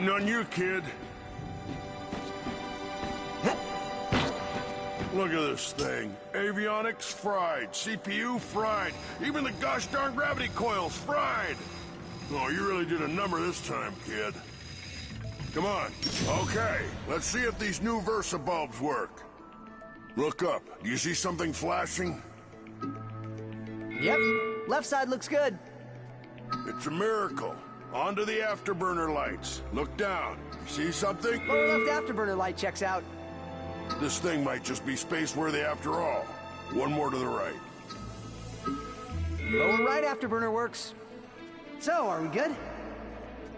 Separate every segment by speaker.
Speaker 1: Waiting on you, kid. Look at this thing. Avionics fried, CPU fried, even the gosh darn gravity coils fried. Oh, you really did a number this time, kid. Come on. Okay, let's see if these new Versa bulbs work. Look up. Do you see something flashing?
Speaker 2: Yep. Left side looks good.
Speaker 1: It's a miracle. Onto the afterburner lights. Look down. See something?
Speaker 2: Lower left afterburner light checks out.
Speaker 1: This thing might just be space-worthy after all. One more to the right.
Speaker 2: Lower right afterburner works. So, are we good?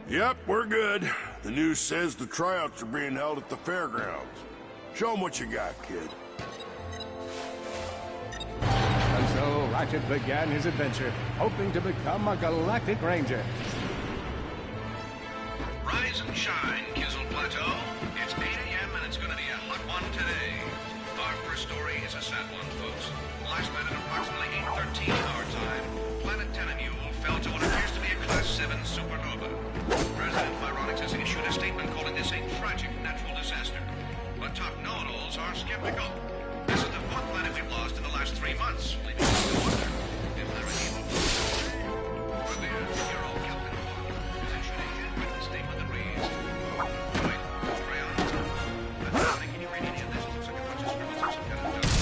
Speaker 1: Yep, we're good. The news says the tryouts are being held at the fairgrounds. Show 'em what you got, kid.
Speaker 3: And so Ratchet began his adventure, hoping to become a galactic ranger.
Speaker 4: Rise and shine, Kizzle Plateau. It's 8 a.m. and it's going to be a hot one today. Our first story is a sad one, folks. Last night at approximately 8:13 our time, Planet Tenamule fell to what appears to be a Class 7 supernova. President Vironix has issued a statement calling this a tragic natural disaster. But top know-it-alls are skeptical. This is the fourth planet we've lost in the last 3 months, leaving us to wonder if there are evil forces. Revere Hero Captain Hook has issued a handwritten statement that reads, "Wait, crayon? I don't think any reading any of this looks like a bunch of scribbles or some kind of joke.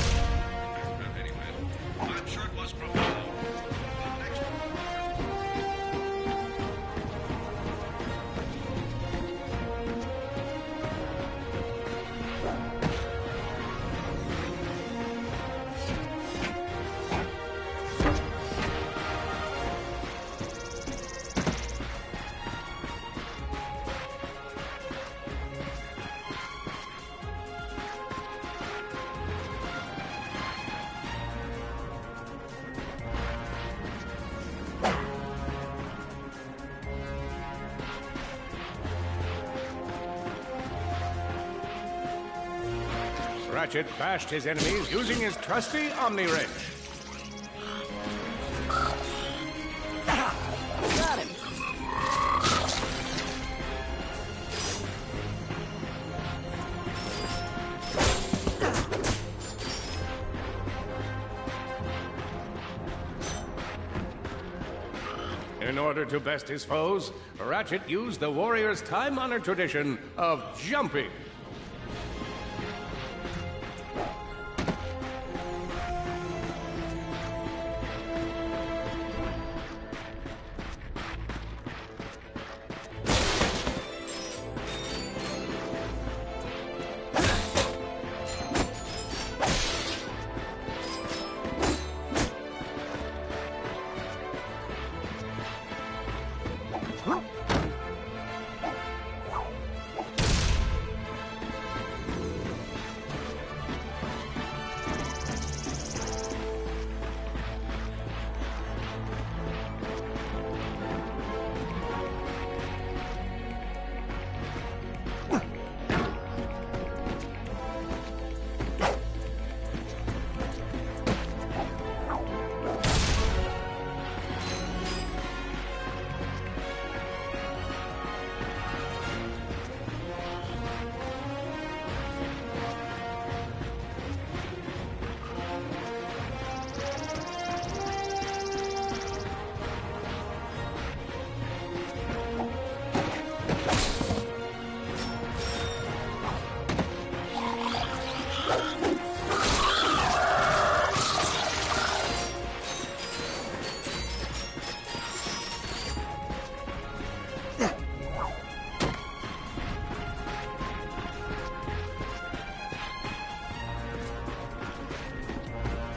Speaker 4: Anyway, I'm sure it was profound. Next one.
Speaker 3: Ratchet bashed his enemies using his trusty Omni Wrench.
Speaker 2: Got him.
Speaker 3: In order to best his foes, Ratchet used the warrior's time-honored tradition of jumping.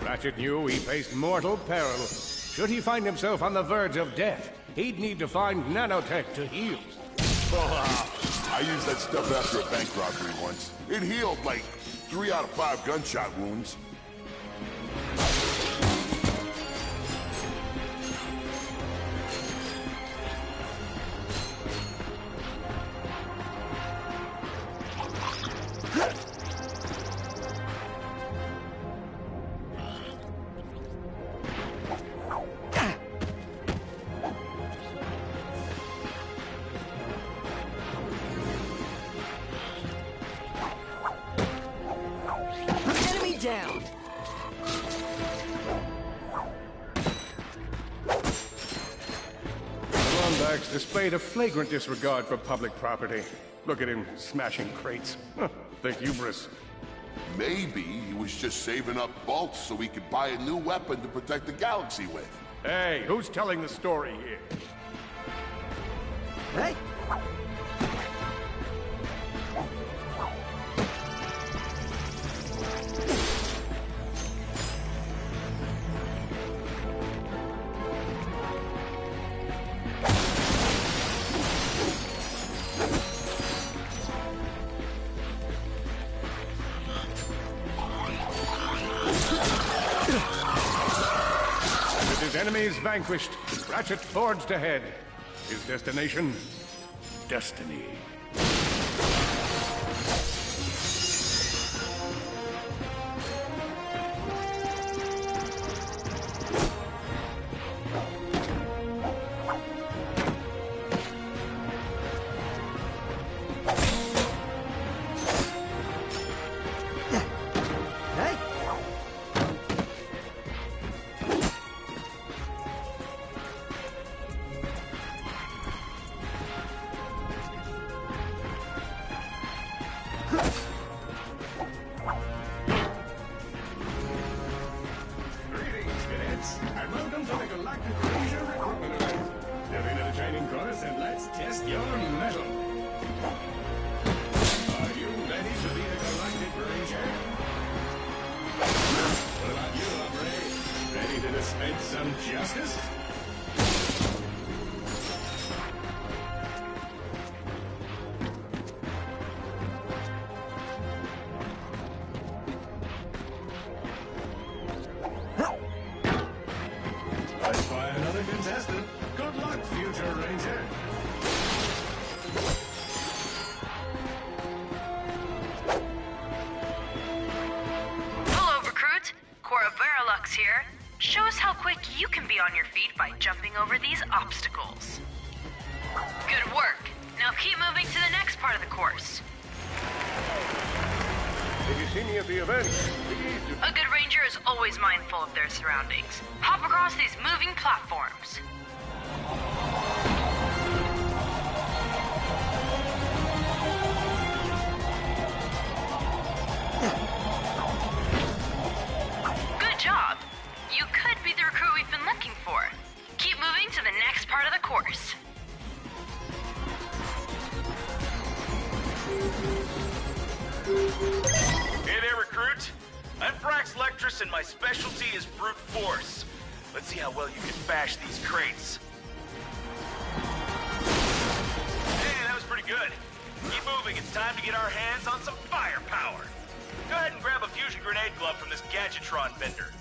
Speaker 3: Ratchet knew he faced mortal peril. Should he find himself on the verge of death, he'd need to find nanotech to heal.
Speaker 1: I used that stuff after a bank robbery once. It healed like 3 out of 5 gunshot wounds.
Speaker 5: down.
Speaker 3: Lombax displayed a flagrant disregard for public property. Look at him smashing crates. The hubris.
Speaker 6: Maybe he was just saving up bolts so he could buy a new weapon to protect the galaxy with.
Speaker 3: Hey, who's telling the story here?
Speaker 2: Hey!
Speaker 3: With his enemies vanquished, Ratchet forged ahead. His destination? Destiny.
Speaker 2: Hey!
Speaker 3: Greetings, cadets, and welcome to the Galactic Ranger Recruitment Event. Step into the training course and let's test your mettle. Are you ready to be a Galactic Ranger? What about you, Aubrey? Ready to dispense some justice? Let's find another contestant. Good luck, future Ranger.
Speaker 7: Hello, recruit. Cora Veralux here. Show us how quick you can be on your feet by jumping over these obstacles. Good work. Now keep moving to the next part of the course.
Speaker 3: If you see me at the event, please do.
Speaker 7: A good ranger is always mindful of their surroundings. Hop across these moving platforms. Good job. You could be the recruit we've been looking for. Keep moving to the next part of the course.
Speaker 8: Hey there, recruit. I'm Frax Lectrus, and my specialty is brute force. Let's see how well you can bash these crates. Hey, that was pretty good. Keep moving. It's time to get our hands on some firepower. Go ahead and grab a fusion grenade glove from this Gadgetron vendor.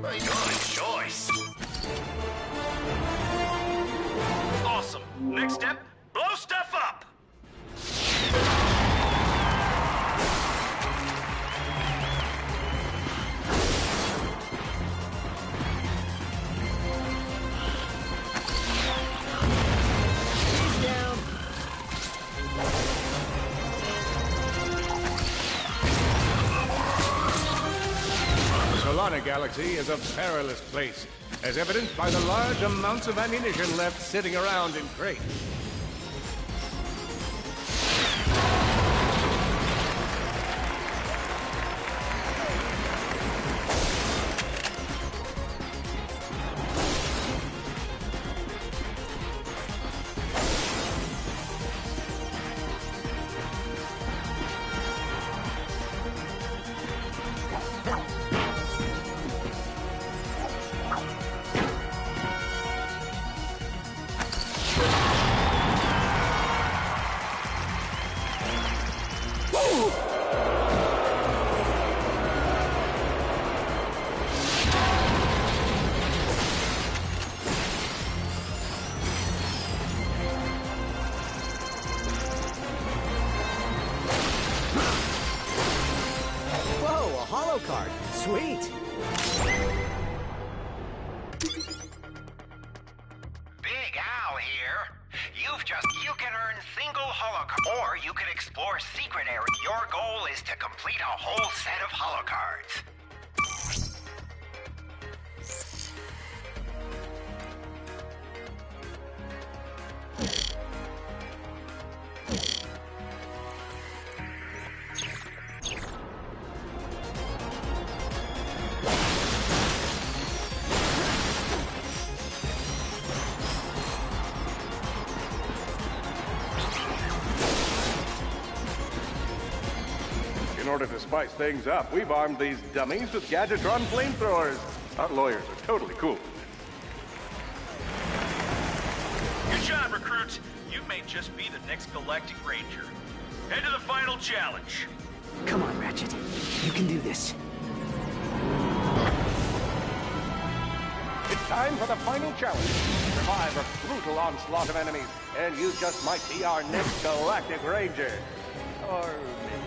Speaker 8: Good choice. Awesome. Next step, blow stuff up.
Speaker 2: He's down.
Speaker 3: The Solana Galaxy is a perilous place, as evidenced by the large amounts of ammunition left sitting around in crates.
Speaker 2: Whoa, a holo card. Sweet.
Speaker 5: You can earn single holocard, or you can explore secret areas. Your goal is to complete a whole set of holocards.
Speaker 9: In order to spice things up, we've armed these dummies with Gadgetron flamethrowers. Our lawyers are totally cool.
Speaker 8: Good job, recruits. You may just be the next Galactic Ranger. Head to the final challenge.
Speaker 2: Come on, Ratchet. You can do this.
Speaker 9: It's time for the final challenge. Survive a brutal onslaught of enemies, and you just might be our next Galactic Ranger. Or maybe...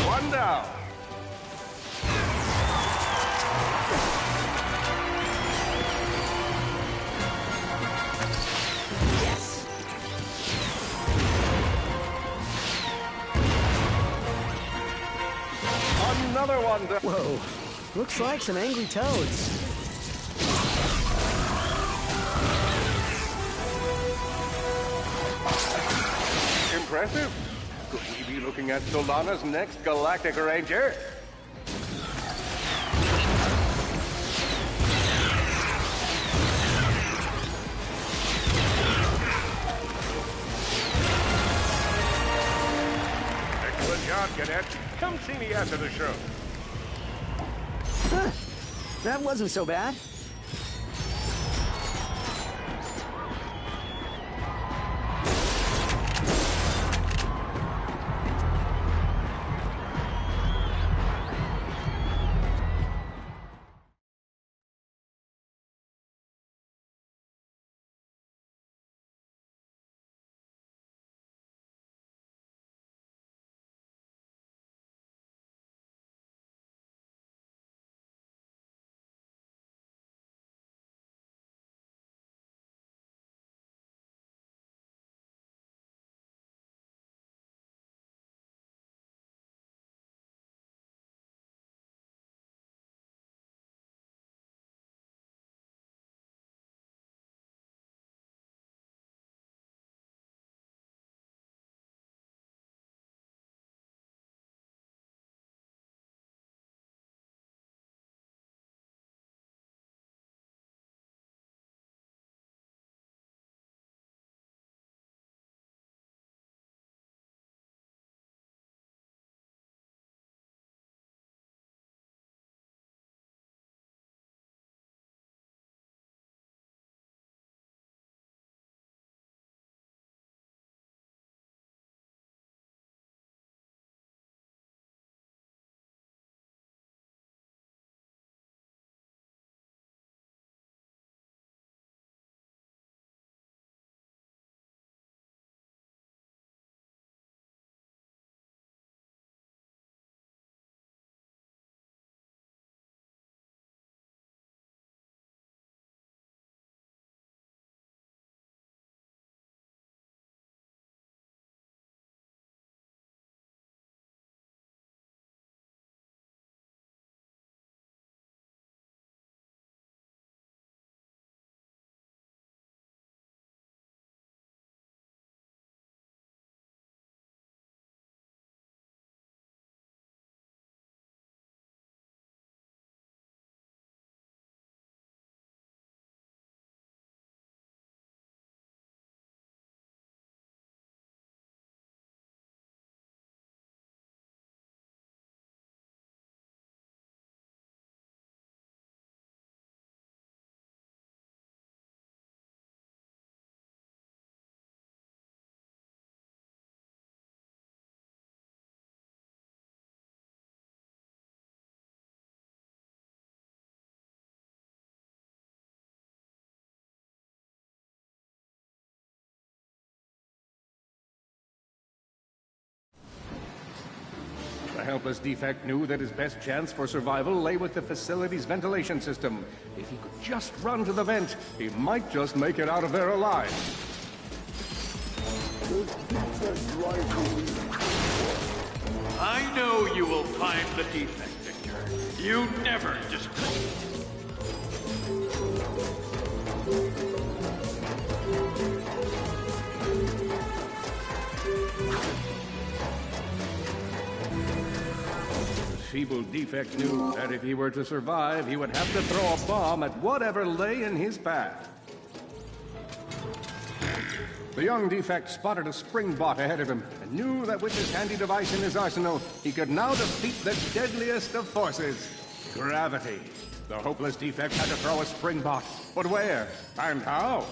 Speaker 9: One down.
Speaker 2: Yes.
Speaker 9: Another one down.
Speaker 2: Whoa. Looks like some angry toads.
Speaker 9: Impressive. Could we be looking at Solana's next Galactic Ranger?
Speaker 1: Excellent job, Cadet. Come see me after the show.
Speaker 2: Huh. That wasn't so bad.
Speaker 9: helpless defect knew that his best chance for survival lay with the facility's ventilation system. If he could just run to the vent, he might just make it out of there alive.
Speaker 10: I know you will find the defect, Victor. You never disappoint.
Speaker 9: The feeble defect knew that if he were to survive, he would have to throw a bomb at whatever lay in his path. The young defect spotted a spring bot ahead of him and knew that with this handy device in his arsenal, he could now defeat the deadliest of forces, gravity. The hopeless defect had to throw a spring bot, but where and how?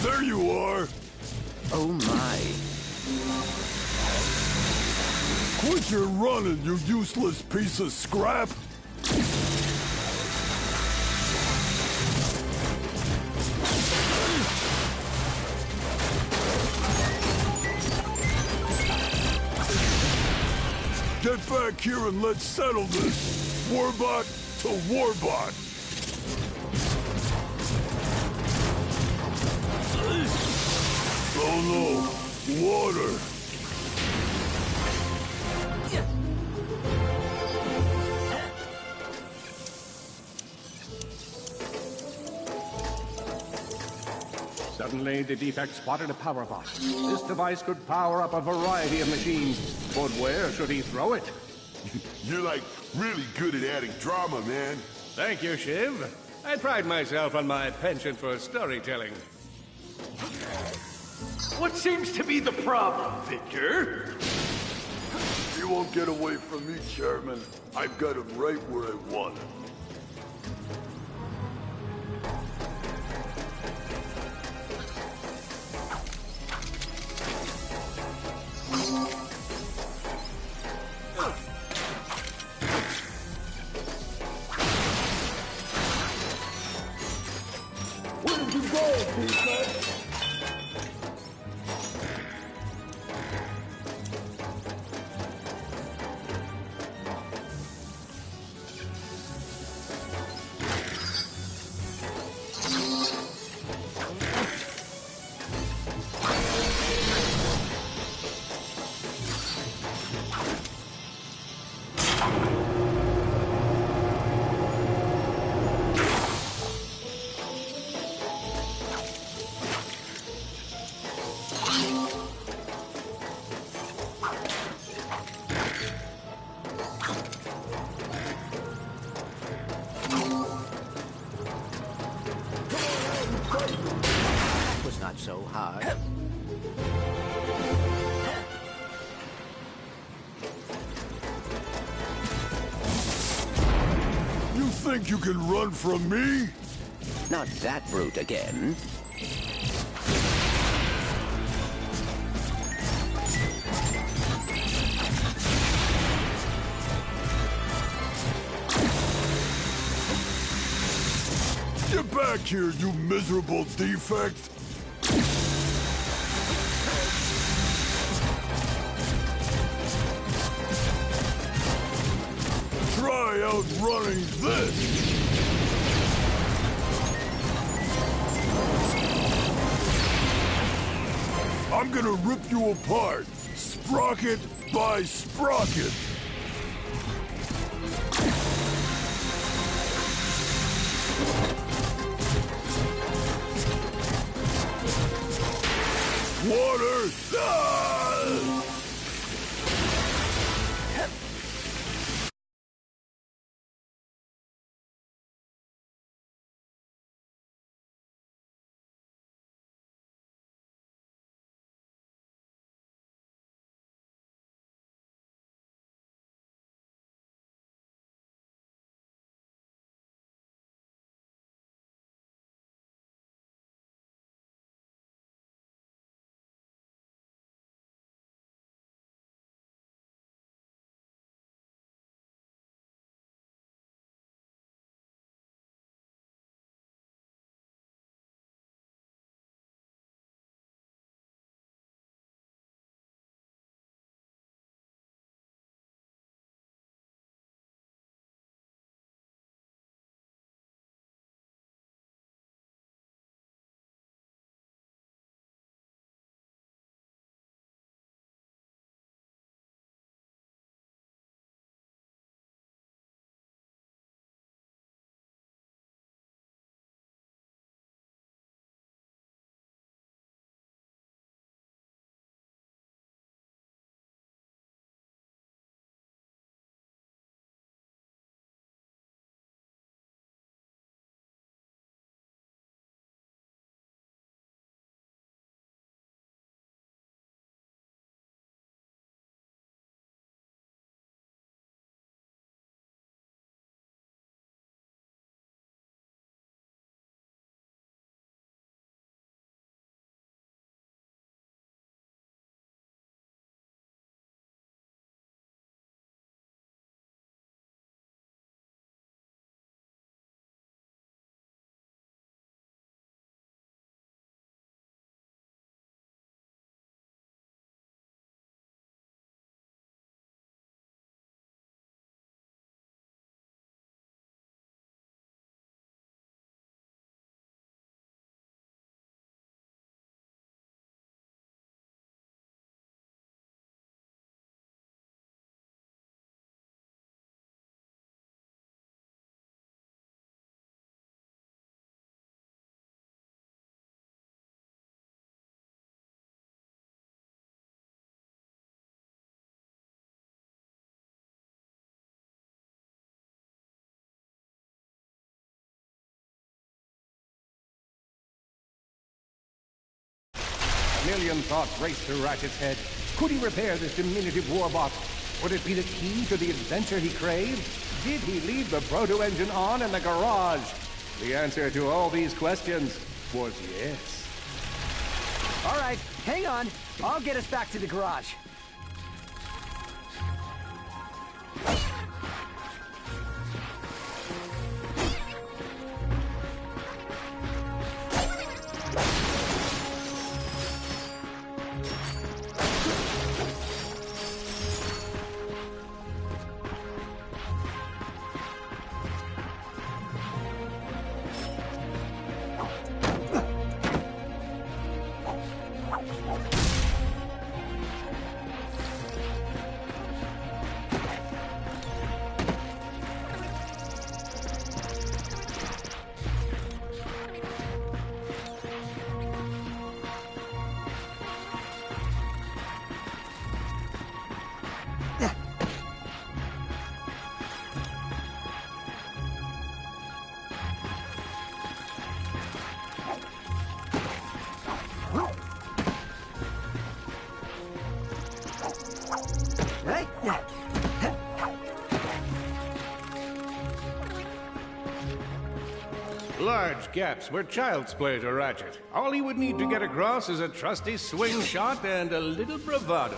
Speaker 1: There you are!
Speaker 2: Oh my.
Speaker 1: Quit your running, you useless piece of scrap! Get back here and let's settle this! Warbot to Warbot! Oh no! Water!
Speaker 9: Suddenly, the defect spotted a power bot. This device could power up a variety of machines, but where should he throw it?
Speaker 6: You're like really good at adding drama, man.
Speaker 9: Thank you, Shiv. I pride myself on my penchant for storytelling.
Speaker 10: What seems to be the problem, Victor?
Speaker 1: You won't get away from me, Chairman. I've got him right where I want him. Where did you go, Defect?
Speaker 2: That was not so hard.
Speaker 1: You think you can run from me?
Speaker 2: Not that brute again.
Speaker 1: Get back here, you miserable defect! Try outrunning this! I'm gonna rip you apart, sprocket by sprocket! Water! Ah!
Speaker 9: million thoughts raced through Ratchet's head. Could he repair this diminutive warbot? Would it be the key to the adventure he craved? Did he leave the proto-engine on in the garage? The answer to all these questions was yes.
Speaker 11: All right, hang on. I'll get us back to the garage.
Speaker 9: Large gaps were child's play to Ratchet. All he would need to get across is a trusty swing shot and a little bravado.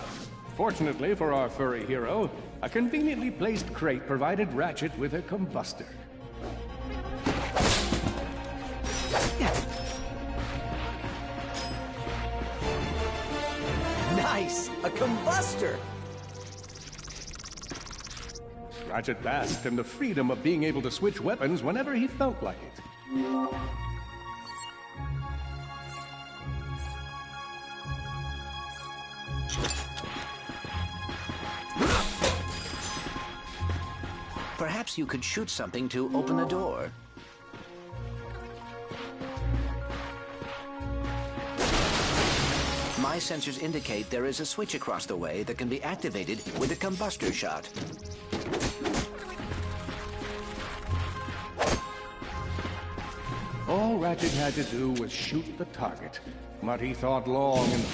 Speaker 9: Fortunately for our furry hero, a conveniently placed crate provided Ratchet with a combustor.
Speaker 11: Nice! A combustor!
Speaker 9: Ratchet basked in the freedom of being able to switch weapons whenever he felt like it.
Speaker 2: Perhaps you could shoot something to open the door. My sensors indicate there is a switch across the way that can be activated with a combustor shot.
Speaker 9: All Ratchet had to do was shoot the target, but he thought long and...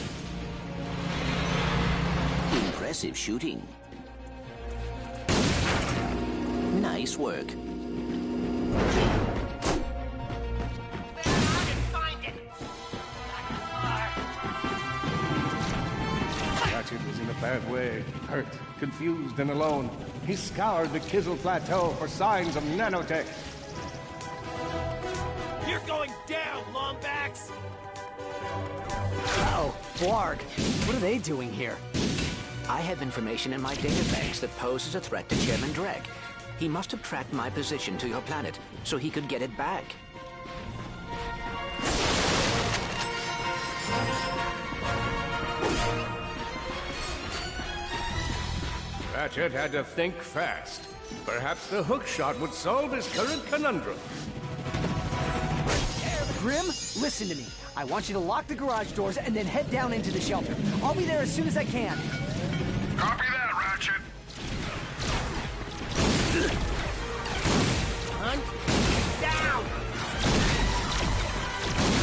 Speaker 2: Impressive shooting. Nice work.
Speaker 9: Ratchet was in a bad way, hurt, confused, and alone. He scoured the Kizzle Plateau for signs of nanotech.
Speaker 8: You're going down, Longbacks!
Speaker 11: Oh, Blarg. What are they doing here?
Speaker 2: I have information in my databanks that poses a threat to Chairman Drek. He must have tracked my position to your planet so he could get it back.
Speaker 9: Ratchet had to think fast. Perhaps the hook shot would solve his current conundrum.
Speaker 11: Grim, listen to me. I want you to lock the garage doors and then head down into the shelter. I'll be there as soon as I can.
Speaker 1: Copy that, Ratchet.
Speaker 11: Hunt down!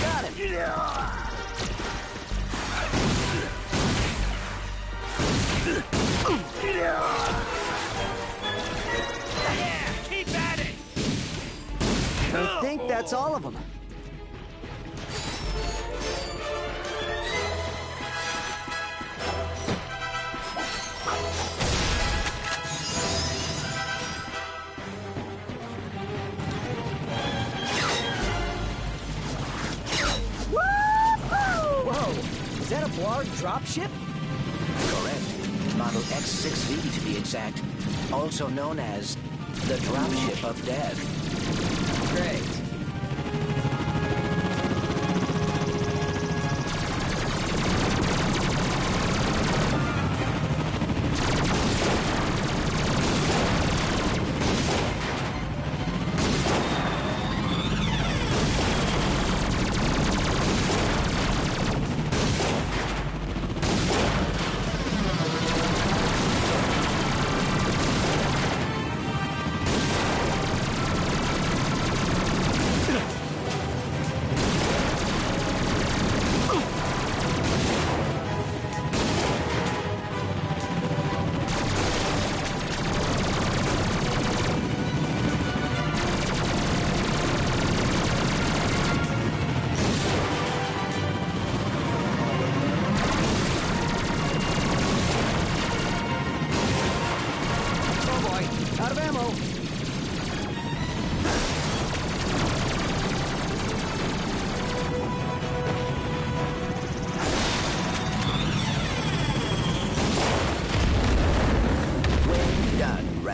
Speaker 11: Got him!
Speaker 8: Yeah, keep at it!
Speaker 11: I think that's all of them. Whoa! Is that a Blarg dropship?
Speaker 2: Correct. Model X6V to be exact. Also known as the Dropship of Death.
Speaker 11: Great.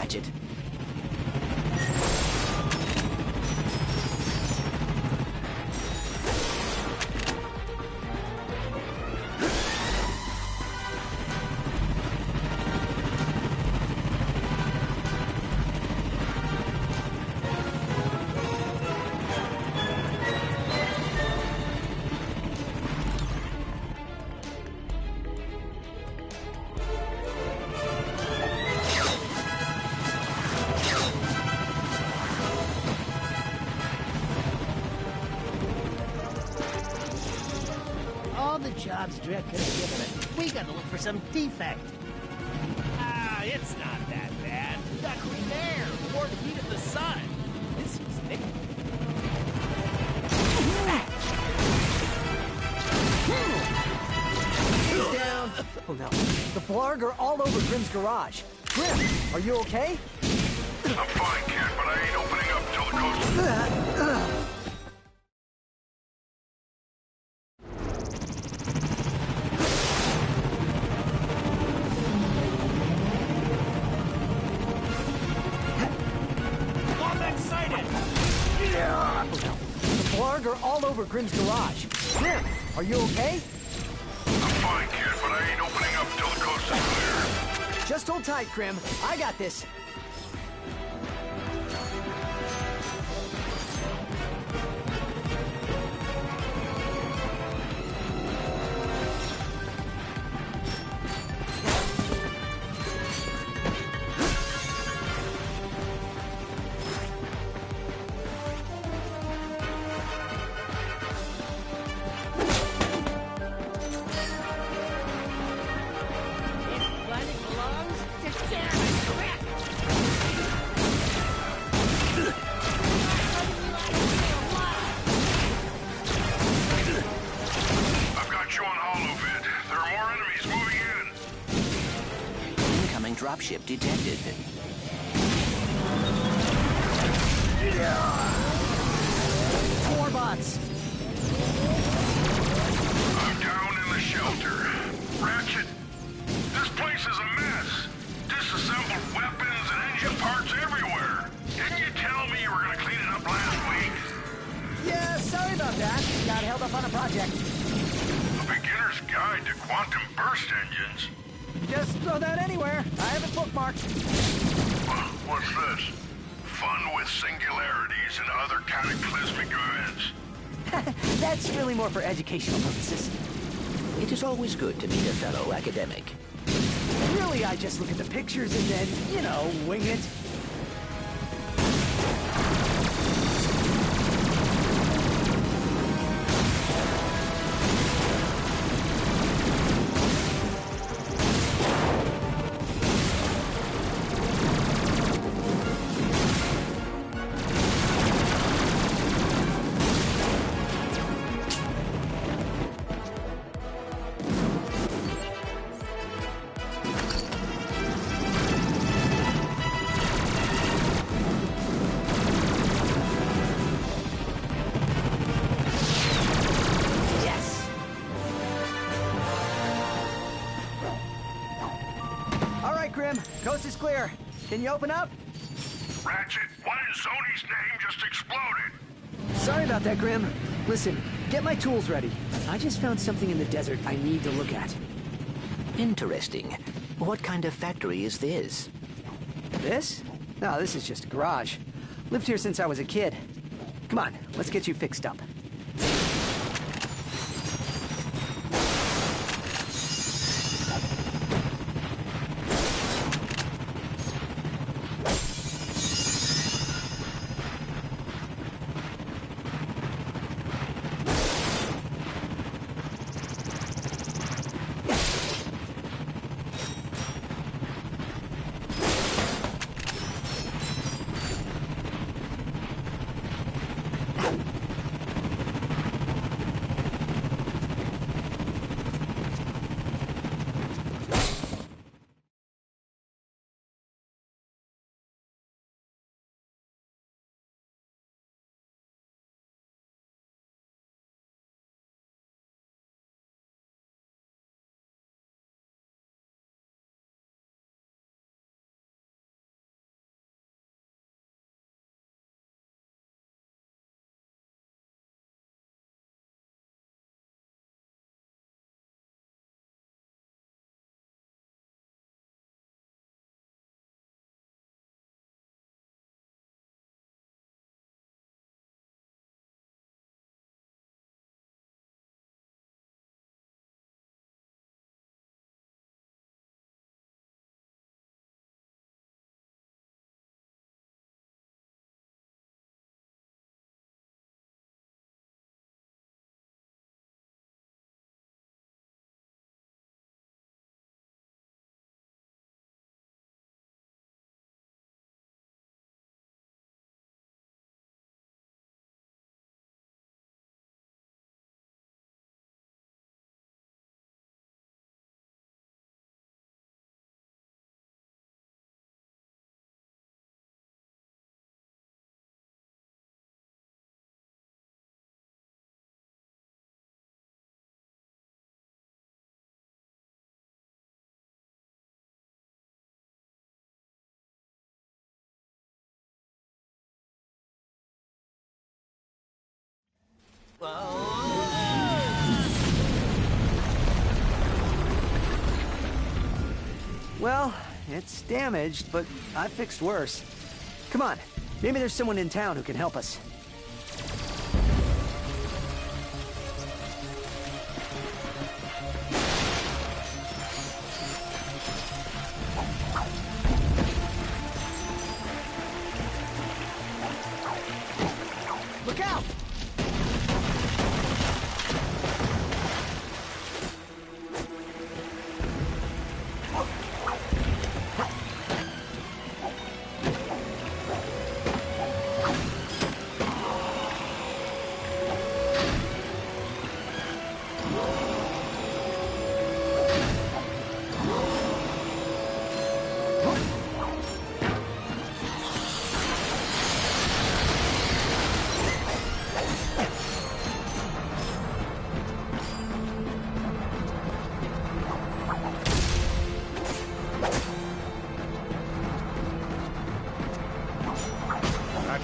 Speaker 2: Ratchet.
Speaker 12: All the jobs Drek could have given us, we gotta look for some defect.
Speaker 13: Ah, it's not that bad. We got clean air, more heat of the sun. This is Nick.
Speaker 11: He's down. Oh no. The Blarg are all over Grim's garage. Grim, are you okay?
Speaker 1: I'm fine, kid, but I ain't opening up till the coast.
Speaker 13: I'm excited!
Speaker 11: The Blarg are all over Grim's garage. Grim, are you okay?
Speaker 1: I'm fine, kid, but I ain't opening up till the coast is clear.
Speaker 11: Just hold tight, Grim. I got this.
Speaker 1: I've got you on holovid. There are more enemies moving in.
Speaker 2: Incoming dropship detected.
Speaker 11: More bots.
Speaker 1: I'm down in the shelter. Ratchet, this place is a mess. Disassembled weapons and engine parts everywhere. Didn't you tell me you were gonna clean it up last week?
Speaker 11: Yeah, sorry about that. Got held up on a project.
Speaker 1: A beginner's guide to quantum burst engines.
Speaker 11: Just throw that anywhere. I have it bookmarked.
Speaker 1: What's this? Fun with singularities and other cataclysmic events.
Speaker 11: That's really more for educational purposes.
Speaker 2: It is always good to meet a fellow academic.
Speaker 11: Really, I just look at the pictures and then, you know, wing it. Grim. Coast is clear. Can you open up?
Speaker 1: Ratchet, what in Sony's name just exploded?
Speaker 11: Sorry about that, Grim. Listen, get my tools ready. I just found something in the desert I need to look at.
Speaker 2: Interesting. What kind of factory is this?
Speaker 11: This? No, this is just a garage. Lived here since I was a kid. Come on, let's get you fixed up. Well, it's damaged, but I fixed worse. Come on, maybe there's someone in town who can help us. Look out!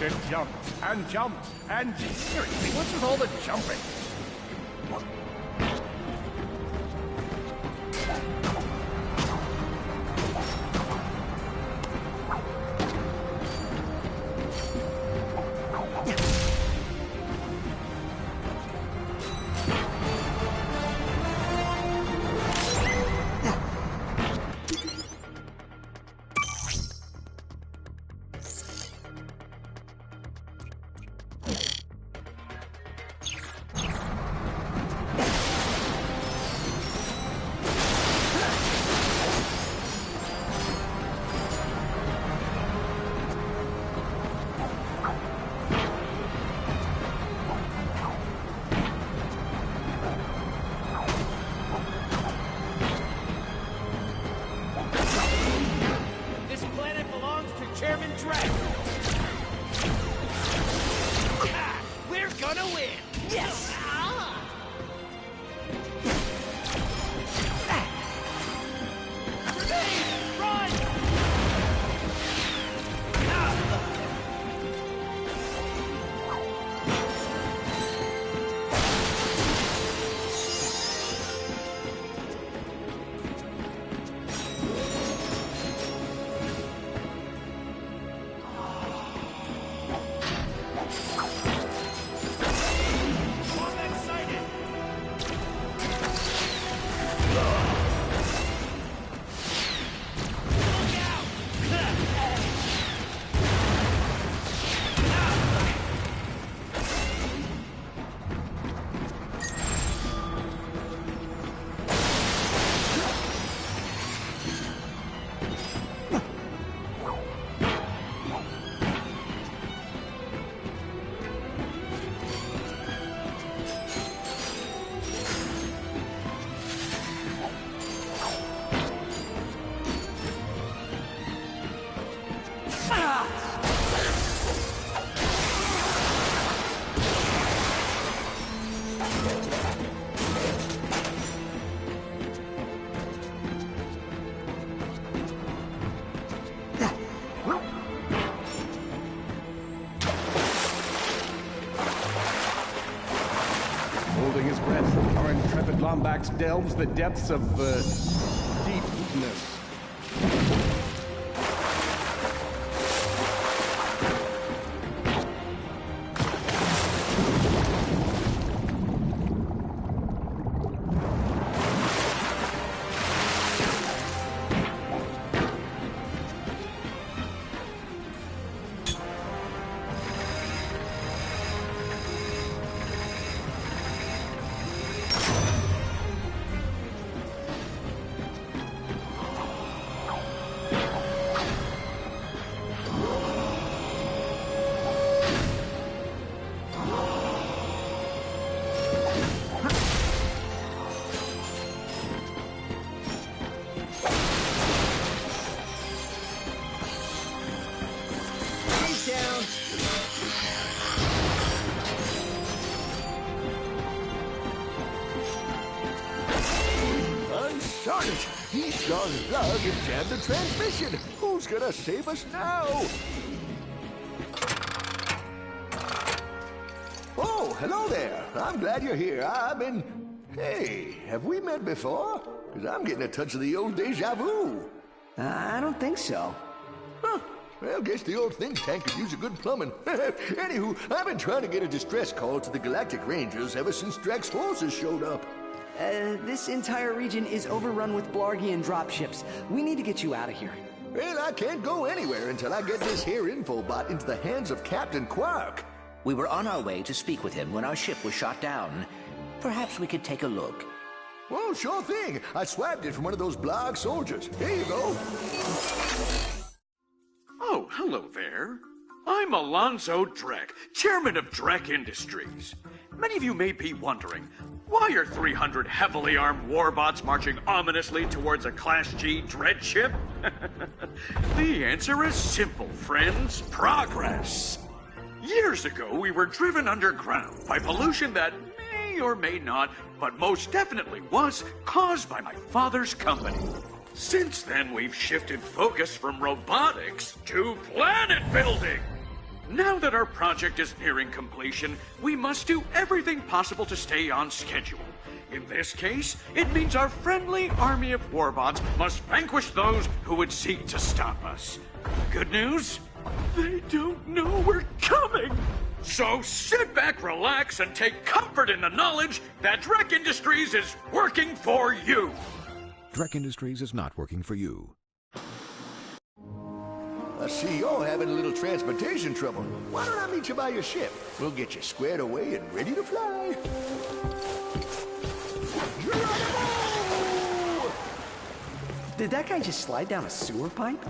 Speaker 9: Ratchet jumped and jumped and... Seriously, what's with all the jumping?
Speaker 13: This planet belongs to Chairman Dredd. Ah, we're gonna win. Yes. Grenade, run! I'm excited. Look out!
Speaker 9: Holding his breath, our intrepid Lombax delves the depths of, deepness.
Speaker 11: He's down.
Speaker 14: Darn it! He's gone lug and jammed the transmission! Who's gonna save us now? Oh, hello there. I'm glad you're here. I've been... Hey, have we met before? Because I'm getting a touch of the old deja vu.
Speaker 11: I don't think so.
Speaker 14: Huh. Well, guess the old think tank could use a good plumbing. Anywho, I've been trying to get a distress call to the Galactic Rangers ever since Drax's forces showed up.
Speaker 11: This entire region is overrun with Blargian dropships. We need to get you out of here.
Speaker 14: Well, I can't go anywhere until I get this here infobot into the hands of Captain Quark.
Speaker 2: We were on our way to speak with him when our ship was shot down. Perhaps we could take a look.
Speaker 14: Well, sure thing. I swapped it from one of those Blarg soldiers. Here you go.
Speaker 10: Oh, hello there. I'm Alonzo Drek, chairman of Drek Industries. Many of you may be wondering, why are 300 heavily armed warbots marching ominously towards a Class G dread ship? The answer is simple, friends. Progress. Years ago, we were driven underground by pollution that may or may not, but most definitely was, caused by my father's company. Since then, we've shifted focus from robotics to planet building. Now that our project is nearing completion, we must do everything possible to stay on schedule. In this case, it means our friendly army of warbots must vanquish those who would seek to stop us. Good news? They don't know we're coming! So sit back, relax, and take comfort in the knowledge that Drek Industries is working for you!
Speaker 15: Drek Industries is not working for you.
Speaker 14: I see you're having a little transportation trouble. Why don't I meet you by your ship? We'll get you squared away and ready to fly.
Speaker 11: Did that guy just slide down a sewer pipe?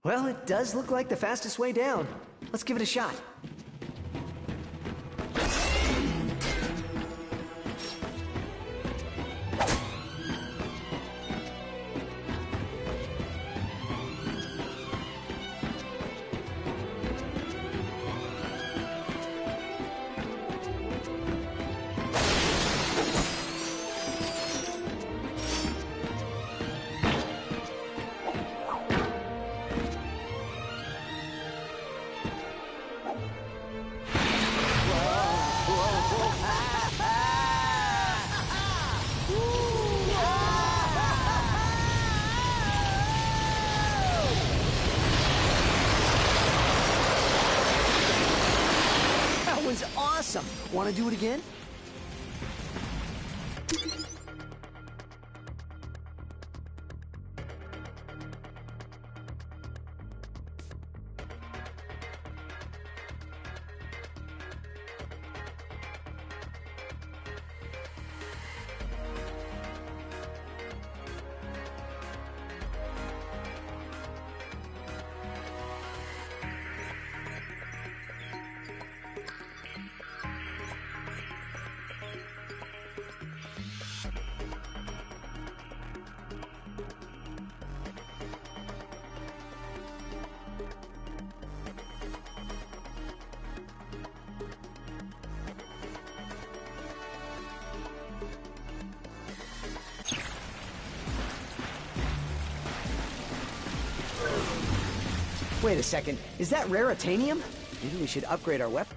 Speaker 11: Well, it does look like the fastest way down. Let's give it a shot. Awesome! Want to do it again? Wait a second, is that raritanium? Maybe we should upgrade our weapon.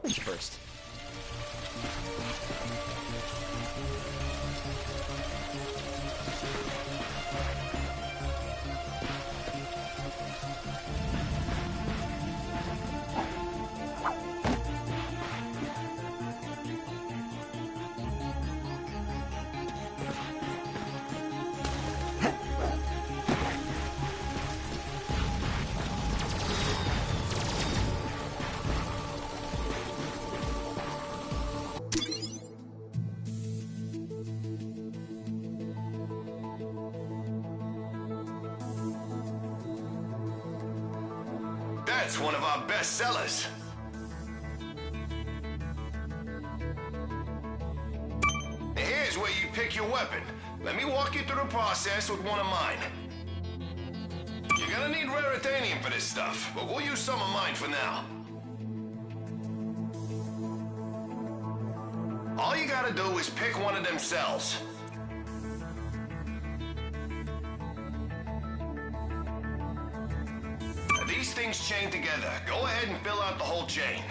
Speaker 11: weapons first.
Speaker 5: That's one of our best sellers. Here's where you pick your weapon. Let me walk you through the process with one of mine. You're gonna need raritanium for this stuff, but we'll use some of mine for now. All you gotta do is pick one of them cells. These things chain together. Go ahead and fill out the whole chain.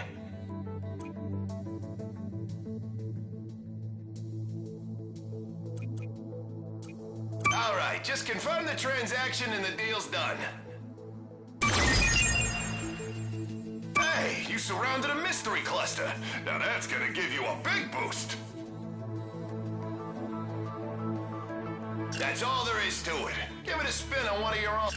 Speaker 5: All right, just confirm the transaction and the deal's done. Hey, you surrounded a mystery cluster. Now that's gonna give you a big boost. That's all there is to it. Give it a spin on one of your own.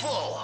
Speaker 5: Full.